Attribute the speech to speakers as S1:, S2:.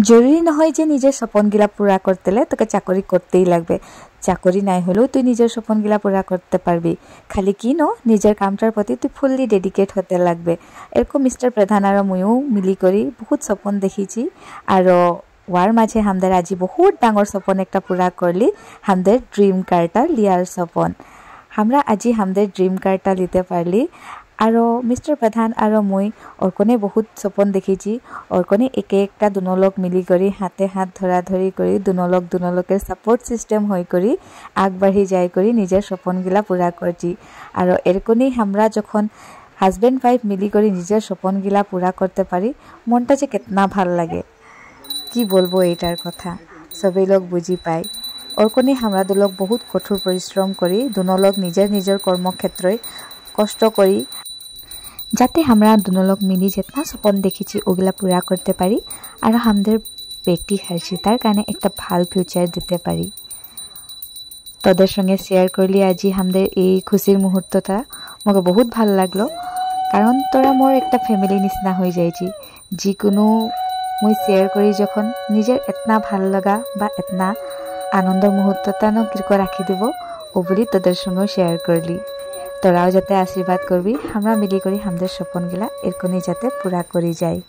S1: জরুরি নহয় যে নিজের স্বপ্নগুলা পুরা করতে তোকে চাকরি করতেই লাগবে। চাকরি নাই হলেও তুই নিজের স্বপ্নগুলা পুরা করতে পারবি। খালি কি নিজের কামটার প্রতি তুই ফুললি ডেডিকেট হতে লাগবে। এরকম মিস্টার প্রধান আর ময়ও মিলি করি বহুত স্বপ্ন দেখিছি। আর ওয়ার মাঝে হামদের আজি বহুত ডাঙর স্বপ্ন একটা পুরা করলি, হামদের ড্রিম কারটা লিয়ার স্বপ্ন। আমরা আজি হামদের ড্রিম কারটা লিতে পারলি। আর মিস্টার প্রধান আর মই ওরকনে বহুত স্বপ্ন দেখিছি। ওরকনে একে একটা দুনলক মিলি করি হাতে হাত ধরাধরি করি দুনলকের সাপোর্ট সিস্টেম হয়ে করি আগবাড়ি যাই করি নিজের স্বপ্নগুলা পুরা করছি। আর এরকমই আমরা যখন হাজব্যান্ড ওয়াইফ মিলি করি নিজের স্বপ্নগুলা পুরা করতে পারি, মনটা যে কেতনা ভাল লাগে কি বলবো এইটার কথা, সবাই লোক বুঝি পায়। ওরকমই আমরা দুলোক বহুত কঠোর পরিশ্রম করি, দুনলক নিজের কর্মক্ষেত্রে কষ্ট করি যাতে আমরা দুনলক মিলি যেতনা স্বপ্ন দেখেছি ওগুলা পুরা করতে পারি আর আমাদের বেটি হর্ষিতার কারণে একটা ভাল ফিউচার দিতে পারি। তোদের সঙ্গে শেয়ার করলি আজি আমাদের এই খুশির মুহূর্তটা, মোকে বহুত ভাল লাগলো। কারণ তোরা মোর একটা ফ্যামিলি নিচিনা হয়ে যাইছি। যিকোনো মই শেয়ার করি যখন নিজের এতনা ভাল লাগা বা এতনা আনন্দের মুহূর্তটা কিরকম রাখি দিব ও বলি তোদের সঙ্গেও শেয়ার করলি। তোরাও যাতে আশীর্বাদ করবি আমরা মিলি করি আমাদের স্বপ্নগুলা এরকমই যাতে পুরা করি যায়।